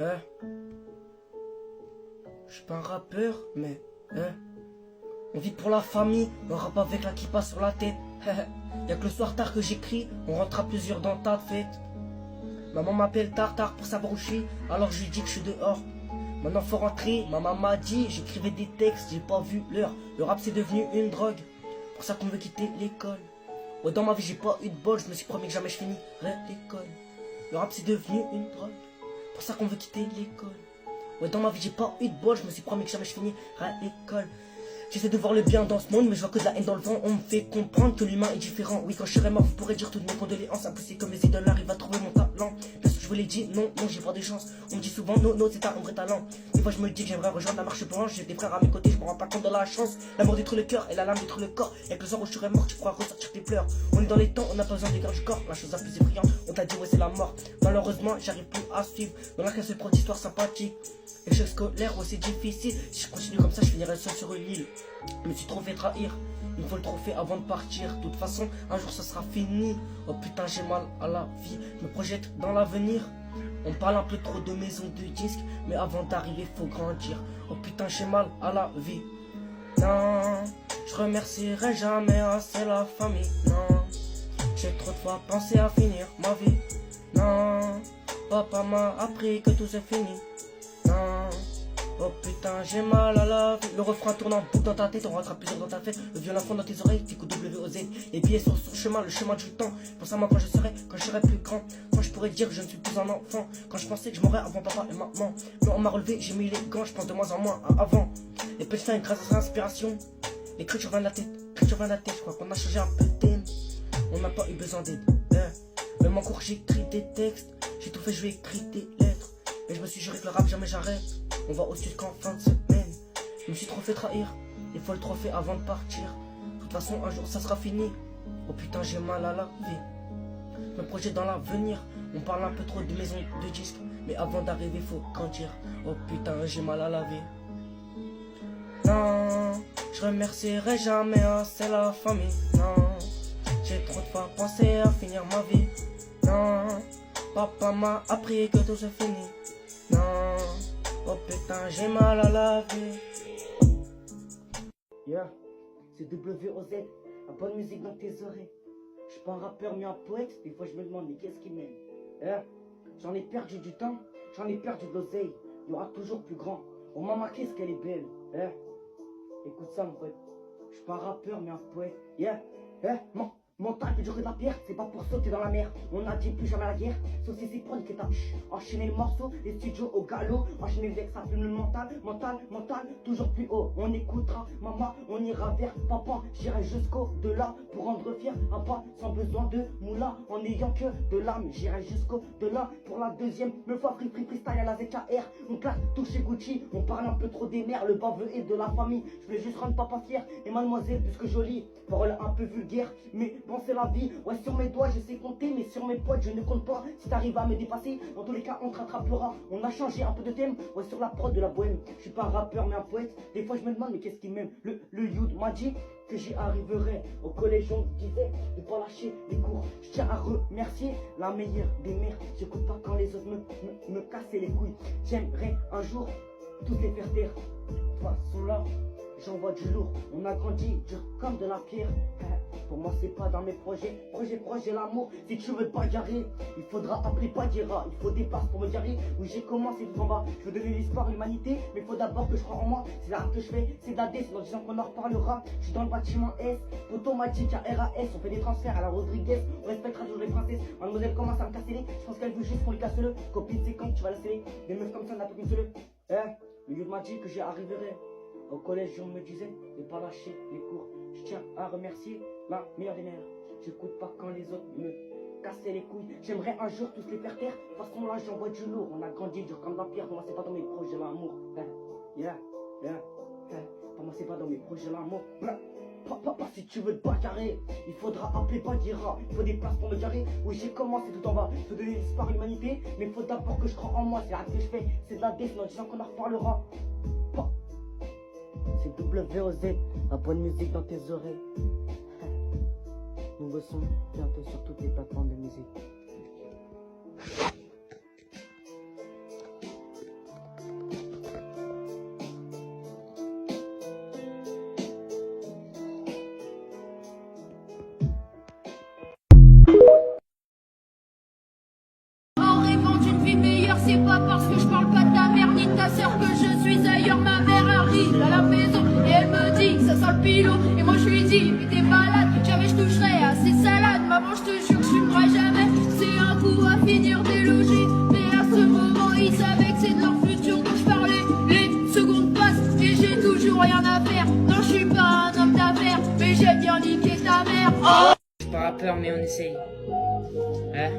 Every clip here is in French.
Je suis pas un rappeur, mais on vit pour la famille, on rappe avec la kippa sur la tête. Y'a que le soir tard que j'écris, on rentre à plusieurs dans ta fête. Maman m'appelle tard pour savoir où je suis, alors je lui dis que je suis dehors. Maintenant faut rentrer, maman m'a dit, j'écrivais des textes, j'ai pas vu l'heure. Le rap c'est devenu une drogue, pour ça qu'on veut quitter l'école. Ouais, dans ma vie j'ai pas eu de bol, je me suis promis que jamais je finirais l'école. Le rap c'est devenu une drogue, pour ça qu'on veut quitter l'école. Ouais, dans ma vie j'ai pas eu de bol, je me suis promis que jamais je finirais l'école. J'essaie de voir le bien dans ce monde, mais je vois que de la haine dans le vent. On me fait comprendre que l'humain est différent. Oui, quand je serai mort, vous pourrez dire toutes mes condoléances. Impossible comme les idoles arrivent à trouver mon talent. Bien sûr, je vous l'ai dit, non, j'y vois des chances. On me dit souvent, non, c'est un vrai talent. Des fois, je me dis que j'aimerais rejoindre la marche blanche. J'ai des frères à mes côtés, je me rends pas compte de la chance. L'amour détruit le cœur et la lame détruit le corps. Et que le soir où je serai mort, tu pourras ressortir tes pleurs. On est dans les temps, on n'a pas besoin des gardes du corps. La chose la plus effrayante, on t'a dit, ouais, c'est la mort. Malheureusement, j'arrive plus à suivre. Dans la classe, pro d'histoire sympathique. Échec scolaire, ouais, c'est difficile. Si je continue comme ça, je finirai seul sur une île. Je me suis trop fait trahir, il me faut le trophée avant de partir. De toute façon, un jour ça sera fini. Oh putain, j'ai mal à la vie, je me projette dans l'avenir. On parle un peu trop de maisons de disques, mais avant d'arriver faut grandir. Oh putain, j'ai mal à la vie. Non, je remercierai jamais assez la famille. Non, j'ai trop de fois pensé à finir ma vie. Non, papa m'a appris que tout c'est fini. Non, oh putain, j'ai mal à la vie. Le refrain tourne en boucle dans ta tête, on rentre à plusieurs dans ta tête. Le violon fond dans tes oreilles, tu WOZ. Les billets sont sur le chemin du temps. Pense à moi quand je serai plus grand. Quand je pourrais dire que je ne suis plus un enfant. Quand je pensais que je mourrais avant papa et maman. Mais on m'a relevé, j'ai mis les gants, je pense de moins en moins à avant. Les petits fins grâce à l'inspiration. L'écriture vient de la tête, je crois qu'on a changé un peu de thème. On n'a pas eu besoin d'aide. Même en cours j'écris des textes. J'ai tout fait, je vais écrire des lettres. Mais je me suis juré que le rap jamais j'arrête. On va au sud qu'en fin de semaine. Je me suis trop fait trahir. Il faut le trophée avant de partir. De toute façon un jour ça sera fini. Oh putain j'ai mal à la vie. Je me projette dans l'avenir. On parle un peu trop de maisons de disques. Mais avant d'arriver faut grandir. Oh putain j'ai mal à la vie. Non, je remercierai jamais assez la famille. Non, j'ai trop de fois pensé à finir ma vie. Non, papa m'a appris que tout se finit. Non, oh putain, j'ai mal à la vie. Yeah, c'est WOZ, la bonne musique dans tes oreilles. Je suis pas un rappeur mais un poète, des fois je me demande mais qu'est-ce qui m'aime. J'en ai perdu du temps, j'en ai perdu de l'oseille. Il y aura toujours plus grand. On m'a marqué ce qu'elle est belle. Écoute ça mon pote, je suis pas un rappeur mais un poète. Mental peut durer de la pierre, c'est pas pour sauter dans la mer. On a dit plus jamais la guerre, sauf si c'est pour niquer ta bouche. Enchaîner le morceau, les studios au galop. Enchaîner le ça fume le mental, toujours plus haut. On écoutera, maman, on ira vers papa. J'irai jusqu'au delà pour rendre fier un pas sans besoin de moula. En n'ayant que de l'âme, j'irai jusqu'au delà pour la deuxième. Me fois freestyle à la ZKR. On classe tout chez Gucci, on parle un peu trop des mères. Le baveux et de la famille, je voulais juste rendre papa fier. Et mademoiselle plus que jolie, parole un peu vulgaire, mais bon c'est la vie. Ouais sur mes doigts je sais compter, mais sur mes potes je ne compte pas. Si t'arrives à me dépasser, dans tous les cas on te rattrapera. On a changé un peu de thème, ouais sur la prod de la bohème. Je suis pas un rappeur mais un poète. Des fois je me demande mais qu'est-ce qu'il m'aime. Le Youd m'a dit que j'y arriverai. Au collège on me disait de pas lâcher les cours. Je tiens à remercier la meilleure des mères. J'écoute pas quand les autres me cassaient les couilles. J'aimerais un jour toutes les faire taire. De toute façon là j'envoie du lourd, on a grandi dur comme de la pierre. Pour moi c'est pas dans mes projets, projet l'amour. Si tu veux te bagarrer, il faudra appeler Badira. Il faut des passes pour me garer. Oui j'ai commencé tout en bas, je veux donner l'espoir à l'humanité. Mais il faut d'abord que je crois en moi. C'est la rap que je fais, c'est d'AD, c'est dans 10 ans qu'on en reparlera. Je suis dans le bâtiment S, automatique à RAS. On fait des transferts à la Rodriguez, on respectera toujours les princesses. Mademoiselle commence à me casser les, je pense qu'elle veut juste qu'on lui casse le. Copine c'est quand tu vas la sceller. Des meufs comme ça n'a plus qu'une seule. Le Youd m'a dit que j'y arriverai. Au collège, on me disait de pas lâcher les cours. Je tiens à remercier la meilleure des mères. J'écoute pas quand les autres me cassaient les couilles. J'aimerais un jour tous les faire taire. De toute façon, là, j'envoie du lourd. On a grandi dur comme la pierre. Pour moi, c'est pas dans mes projets l'amour. Pour moi, c'est pas dans mes projets l'amour. Papa, si tu veux te bagarrer, il faudra appeler Badira. Il faut des places pour me garer. Oui, j'ai commencé tout en bas. Je veux donner l'espoir à l'humanité. Mais il faut d'abord que je crois en moi. C'est la que je fais. C'est de la dé, dans 10 ans qu'on en reparlera. C'est WOZ, la bonne musique dans tes oreilles. Nouveau son, bientôt sur toutes les plateformes de musique. kilos. Et moi je lui dis, mais t'es malade, jamais je toucherai à ces salades. Maman, je te jure que je fumerai jamais. C'est un coup à finir délogé. Mais à ce moment, ils savaient que c'est de leur futur dont je parlais. Les secondes passent et j'ai toujours rien à faire. Non, je suis pas un homme d'affaires, mais j'aime bien niquer ta mère. Oh, Je suis pas rappeur, mais on essaye. Hein?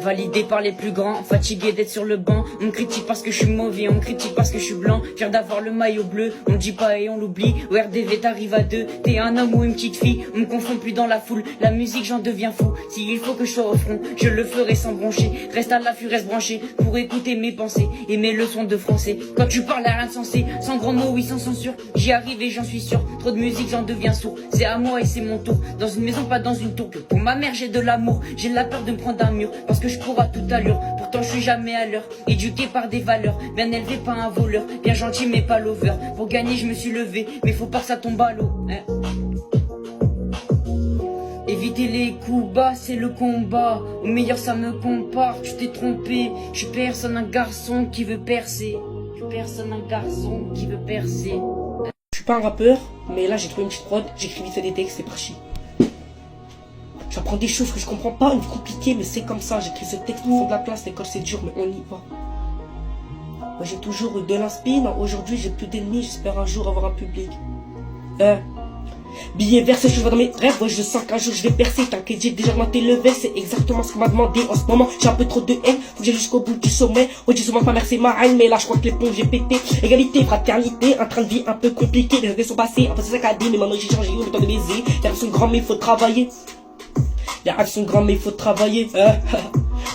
Validé par les plus grands, fatigué d'être sur le banc. On me critique parce que je suis mauvais, on me critique parce que je suis blanc. Fier d'avoir le maillot bleu, on le dit pas et on l'oublie. Au RDV t'arrives à deux, t'es un homme ou une petite fille. On me confond plus dans la foule, la musique j'en deviens fou. S'il faut que je sois au front, je le ferai sans broncher. Reste à l'affût, reste branché pour écouter mes pensées et mes leçons de français. Quand tu parles à rien de sensé, sans gros mots, oui sans censure. J'y arrive et j'en suis sûr, trop de musique j'en deviens sourd. C'est à moi et c'est mon tour, dans une maison pas dans une tour. Pour ma mère j'ai de l'amour, j'ai la peur de me prendre un mur. Parce que je cours à toute allure, pourtant je suis jamais à l'heure. Éduqué par des valeurs, bien élevé par un voleur. Bien gentil mais pas lover, pour gagner je me suis levé. Mais faut pas que ça tombe à l'eau, hein. Éviter les coups bas, c'est le combat. Au meilleur ça me compare, tu t'es trompé. Je suis personne un garçon qui veut percer. Je suis personne un garçon qui veut percer. Je suis pas un rappeur, mais là j'ai trouvé une petite prod, j'écris vite fait des textes, c'est parti. J'apprends des choses que je comprends pas, une compliquée, mais c'est comme ça. J'écris ce texte au fond de la classe, l'école c'est dur, mais on y va. Moi j'ai toujours eu de l'inspi, mais aujourd'hui j'ai plus d'ennemis, j'espère un jour avoir un public. Billet vert, c'est je vois dans mes rêves, ouais je sens qu'un jour je vais percer. T'inquiète, j'ai déjà augmenté le level, c'est exactement ce qu'on m'a demandé. En ce moment j'ai un peu trop de haine, faut que j'aille jusqu'au bout du sommet. Ouais j'ai souvent que ma mère c'est ma reine, mais là je crois que les ponts j'ai pété. Égalité, fraternité, un train de vie un peu compliqué. Les années sont passées, après c'est saccadé, mais maintenant j'ai changé, le temps de baiser. Les rêves sont grands mais il faut travailler. Les rêves sont grands mais il faut travailler.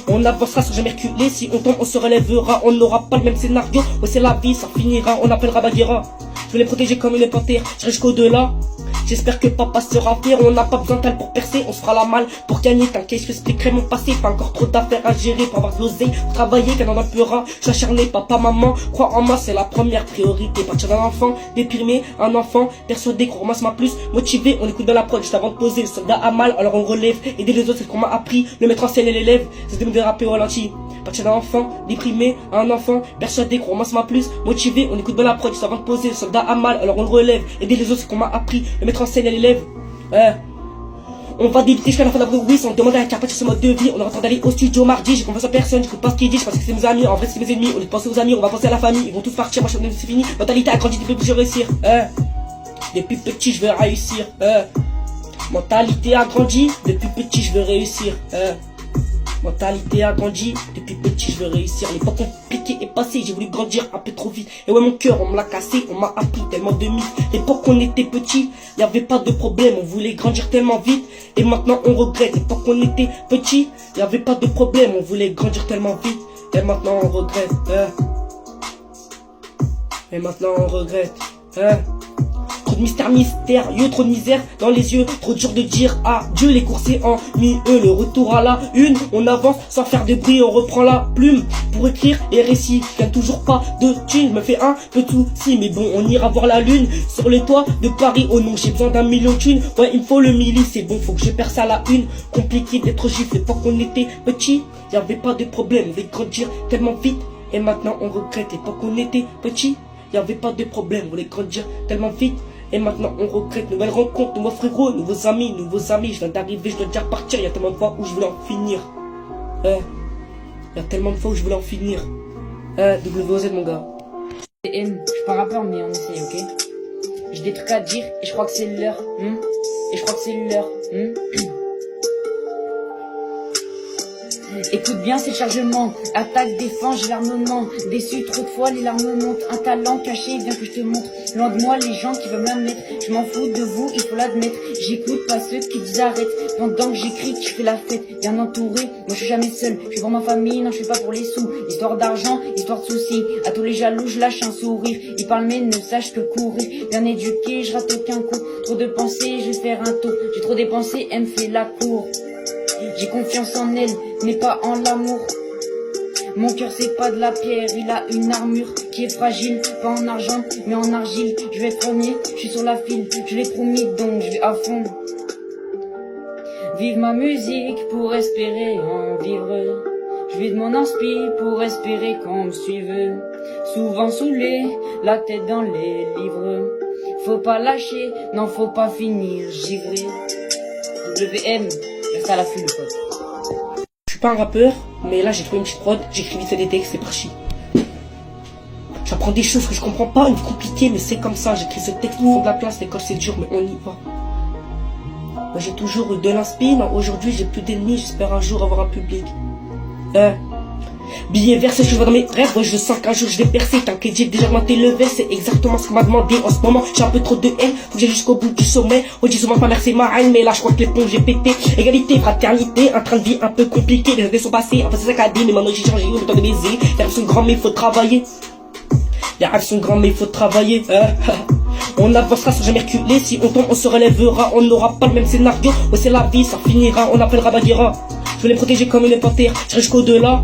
On avancera sans jamais reculer. Si on tombe on se relèvera. On n'aura pas le même scénario. Ouais c'est la vie, ça finira. On appellera Bagheera. Je vais les protéger comme une panthère. J'irai jusqu'au-delà. J'espère que papa sera fier. On n'a pas besoin d'elle pour percer. On se fera la malle pour gagner. T'inquiète, je t'expliquerai mon passé. Pas encore trop d'affaires à gérer pour avoir de l'oseille. Pour travailler, qu'elle en appellera. Je suis acharné, papa, maman. Croire en moi, c'est la première priorité. Partir d'un enfant déprimé, un enfant persuadé qu'on ramasse ma plus. Motivé, on écoute dans la prod. Juste avant de poser, le soldat a mal, alors on relève. Aider les autres, c'est ce qu'on m'a appris. Le mettre en scène et l'élève, c'est de me déraper au ralenti. Partir d'un enfant déprimé, un enfant persuadé qu'on ramasse ma plus. Motivé, on écoute dans la prod. Juste avant de poser, le soldat a mal, alors on le relève. Aider les autres, c'est ce qu'on m'a appris. Le mettre en scène et l'élève. On va débiter jusqu'à la fin d'avril, oui, sans demander à Carpatch sur ce mode de vie. On aura le temps d'aller au studio mardi, j'ai confiance en personne, j'écoute pas ce qu'il dit, je pense que c'est mes amis, en vrai c'est mes ennemis. Au lieu de penser aux amis, on va penser à la famille, ils vont tous partir, moi je c'est fini. Mentalité a grandi depuis que je vais réussir, depuis petit je veux réussir, mentalité a grandi, depuis petit je veux réussir, mentalité a grandi, depuis petit je veux réussir. L'époque compliquée est passée, j'ai voulu grandir un peu trop vite. Et ouais mon cœur on me l'a cassé, on m'a appris tellement de mythes. L'époque on était petit, y avait pas de problème, on voulait grandir tellement vite. Et maintenant on regrette, l'époque on était petit, y avait pas de problème, on voulait grandir tellement vite. Et maintenant on regrette, Et maintenant on regrette, Trop de mystère mystérieux, trop de misère dans les yeux, trop dur de dire adieu. Les coursés en mi-eux, le retour à la une. On avance sans faire de bruit, on reprend la plume pour écrire les récits. Gagne toujours pas de thunes, me fait un peu de soucis, mais bon, on ira voir la lune sur les toits de Paris. Oh non, j'ai besoin d'un million de thunes. Ouais, il me faut le milli, c'est bon, faut que je perce à la une. Compliqué d'être giflé, pas qu'on était petit, y avait pas de problème, on voulait grandir tellement vite. Et maintenant on regrette, et pas qu'on était petit, y avait pas de problème, on voulait grandir tellement vite. Et maintenant on regrette, nouvelle rencontre, nouveaux frérots, nouveaux amis, je viens d'arriver, je dois déjà partir, il y a tellement de fois où je voulais en finir. Il y a tellement de fois où je voulais en finir. WOZ mon gars. Je suis pas rappeur mais on essaye, ok? J'ai des trucs à dire et je crois que c'est l'heure, Et je crois que c'est l'heure, Écoute bien ces chargements, attaque, défense, j'ai l'armement. Déçu trop de fois, les larmes montent. Un talent caché, viens que je te montre. Loin de moi les gens qui veulent m'admettre. Je m'en fous de vous, il faut l'admettre. J'écoute pas ceux qui disent arrête. Pendant que j'écris, je fais la fête. Bien entouré, moi je suis jamais seul. Je suis pour ma famille, non je suis pas pour les sous. Histoire d'argent, histoire de soucis. À tous les jaloux, je lâche un sourire. Ils parlent mais ne sachent que courir. Bien éduqué, je rate aucun coup. Trop de pensées, je vais faire un tour. J'ai trop dépensé, elle me fait la cour. J'ai confiance en elle, mais pas en l'amour. Mon cœur c'est pas de la pierre, il a une armure qui est fragile, pas en argent, mais en argile. Je vais être premier, je suis sur la file, je l'ai promis donc je vais à fond. Vive ma musique pour espérer en vivre. Je vide mon inspi pour espérer qu'on me suive. Souvent saoulé, la tête dans les livres. Faut pas lâcher, non faut pas finir givré. WM, reste à l'affût le pote. Je suis pas un rappeur, mais là j'ai trouvé une petite prod, j'écris vite fait des textes, c'est parti. J'apprends des choses que je comprends pas, une compliquée, mais c'est comme ça, j'écris ce texte au fond de la classe, l'école c'est dur, mais on y va. Moi j'ai toujours eu de l'inspi, mais aujourd'hui j'ai plus d'ennemis, j'espère un jour avoir un public. Billet vert, c'est ce que je vois dans mes rêves, ouais, je sens qu'un jour je vais percer, t'inquiète j'ai déjà augmenté le verre, c'est exactement ce qu'on m'a demandé en ce moment, j'ai un peu trop de haine, faut que j'aille jusqu'au bout du sommet, on dit souvent ma mère c'est ma reine, mais là je crois que l'éponge j'ai pété, égalité, fraternité, un train de vie un peu compliqué, les années sont passées, après c'est saccadé, mais maintenant j'ai changé, le temps de baiser, les rêves sont grands mais il faut travailler, les rêves sont grands mais il faut travailler, On avancera sans jamais reculer, si on tombe on se relèvera, on n'aura pas le même scénario, ouais c'est la vie, ça finira, on appellera Bagheera. Je veux les protéger comme une panthère, j'irai jusqu'au-delà.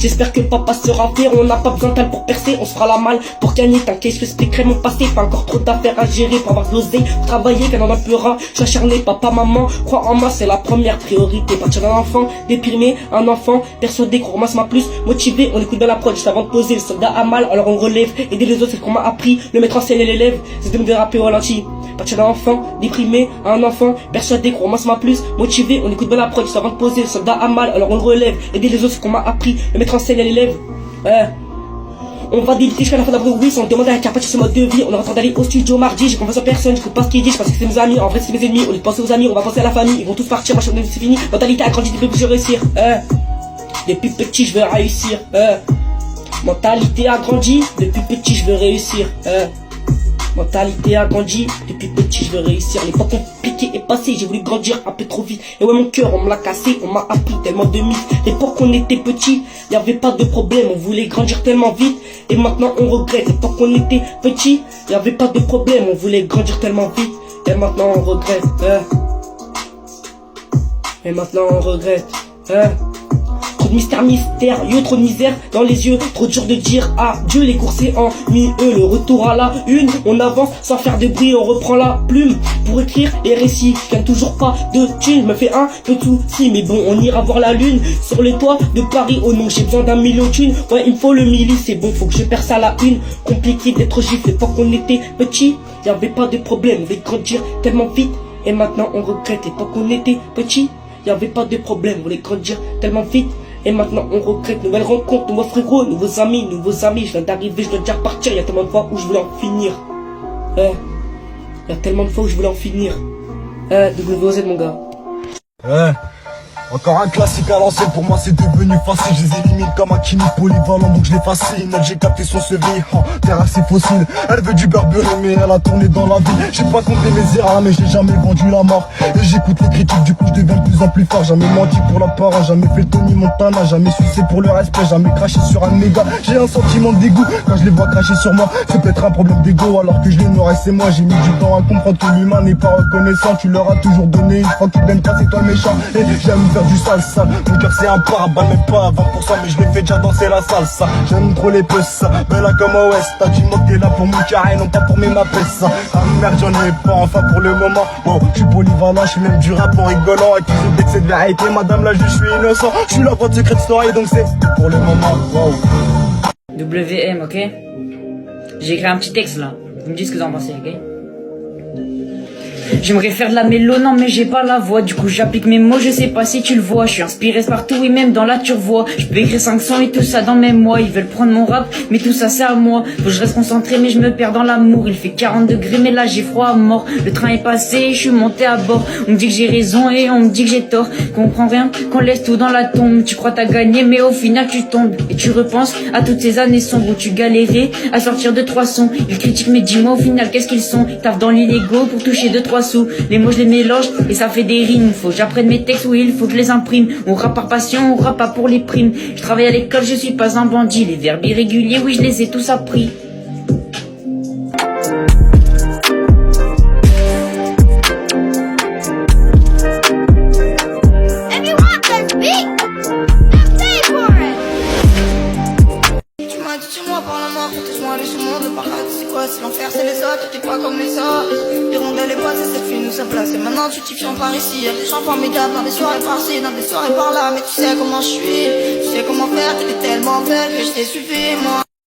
J'espère que papa sera fier, on n'a pas besoin d'elle pour percer, on se fera la malle pour gagner, t'inquiète, je t'expliquerai mon passé, pas encore trop d'affaires à gérer pour avoir de l'oseille, pour travailler, qu'elle en apurera, je suis acharné, papa, maman, crois en moi, c'est la première priorité, partir d'un enfant, déprimé, un enfant, persuadé, qu'on ramasse ma plus, motivé, on écoute bien la prod, juste avant de poser, le soldat a mal, alors on relève, aider les autres, c'est ce qu'on m'a appris, le mettre en scène et l'élève, c'est de me déraper au ralenti. Partir d'un enfant, déprimé, un enfant, persuadé, qu'on ramasse ma plus, motivé, on écoute bien la prod, juste avant de poser, le soldat a mal, alors on le relève, aider les autres, c'est ce qu'on m'a appris, le mettre en scène et l'élève. On va débiter jusqu'à la fin d'avril, oui, sans demander à Carpatch ce mode de vie. On aura le temps d'aller au studio mardi, j'ai confiance en personne, j'écoute pas ce qu'il dit, je pense que c'est mes amis, en vrai c'est mes ennemis. Au lieu de penser aux amis, on va penser à la famille, ils vont tous partir, moi c'est fini. Mentalité a grandi depuis que je veux réussir, Depuis petit je veux réussir, Mentalité a grandi, depuis petit je veux réussir, Mentalité a grandi, depuis petit je veux réussir. L'époque compliquée est passée, j'ai voulu grandir un peu trop vite. Et ouais mon cœur on me l'a cassé, on m'a appris tellement de mythes. L'époque on était petit, y avait pas de problème, on voulait grandir tellement vite. Et maintenant on regrette, l'époque on était petit, y avait pas de problème, on voulait grandir tellement vite. Et maintenant on regrette, Et maintenant on regrette, Trop de mystérieux, trop de misère dans les yeux, trop dur de dire adieu, les courses c'est ennuyeux, le retour à la une, on avance sans faire de bruit, on reprend la plume pour écrire les récits, je gagne toujours pas de thunes, me fait un peu de soucis, mais bon on ira voir la lune, sur les toits de Paris, oh non j'ai besoin d'un million de thunes, ouais il me faut le milli, c'est bon, faut que je perce à la une, compliqué d'être giflé, pas qu'on était petit, y avait pas de problème, on voulait grandir tellement vite, et maintenant on regrette, et pas qu'on était petit, y avait pas de problème, on voulait grandir tellement vite. Et maintenant on regrette, nouvelle rencontre, nouveaux frérots, nouveaux amis, je viens d'arriver, je dois déjà repartir, il y a tellement de fois où je voulais en finir. Il y a tellement de fois où je voulais en finir. WOZ mon gars. Encore un classique à l'ancienne, pour moi c'est devenu facile. Je les élimine comme un Kimi polyvalent, donc je les fascine. Elle, j'ai capté son CV, terre assez fossile. Elle veut du Burberry mais elle a tourné dans la vie. J'ai pas compté mes erreurs mais j'ai jamais vendu la mort. Et j'écoute les critiques, du coup je deviens de plus en plus fort. Jamais menti pour la parole, jamais fait le Tony Montana. Jamais sucé pour le respect, jamais craché sur un méga. J'ai un sentiment de dégoût quand je les vois cracher sur moi. C'est peut-être un problème d'ego alors que je l'ignorais, c'est moi. J'ai mis du temps à comprendre que l'humain n'est pas reconnaissant. Tu leur as toujours donné, une fois qu'ils t'aiment pas c'est toi le méchant. Et j'aime faire du sale. Mon cœur c'est un parabole, même pas à 20%, mais je l'ai fait déjà danser la salsa. J'aime trop les puces, bella comme à West. T'as dit moi que t'es là pour mon carré, non pas pour mes mapes. Ah merde j'en ai pas, enfin pour le moment. Bon, je suis polyvalent, je suis même du rap en rigolant. Accusé d'excès de vérité, madame là je suis innocent. Je suis la voix de Secret Story, donc c'est pour le moment. Wow. WM, ok? J'ai écrit un petit texte là, vous me dites ce que vous en pensez, ok? J'aimerais faire de la mélo, non mais j'ai pas la voix. Du coup j'applique mes mots, je sais pas si tu le vois. Je suis inspiré partout et même dans la turvoie. Je peux écrire 500 et tout ça dans mes mois. Ils veulent prendre mon rap, mais tout ça c'est à moi. Faut que je reste concentré mais je me perds dans l'amour. Il fait 40 degrés mais là j'ai froid à mort. Le train est passé, je suis monté à bord. On me dit que j'ai raison et on me dit que j'ai tort. Comprends rien, qu'on laisse tout dans la tombe. Tu crois t'as gagné mais au final tu tombes. Et tu repenses à toutes ces années sombres où tu galérais à sortir de 3 sons. Ils critiquent mais dis-moi au final qu'est-ce qu'ils sont. Ils taffent dans l'illégaux pour toucher 2-3 sous. Les mots je les mélange et ça fait des rimes. Faut que j'apprenne mes textes, oui il faut que je les imprime. On rappe par passion, on rappe pas pour les primes. Je travaille à l'école, je suis pas un bandit. Les verbes irréguliers, oui je les ai tous appris. Tu m'as dit sur moi par la mort pour tes soins, aller sur monde, le paradis c'est quoi? C'est l'enfer, c'est les autres, t'es pas comme les autres. Les rondelles, les boîtes, c'est cette fille nous a placé. Maintenant tu t'y fies par ici, y'a des gens formidables dans des soirées par-ci, dans des soirées par-là. Mais tu sais comment je suis, tu sais comment faire, t'es tellement belle que je t'ai suivi moi.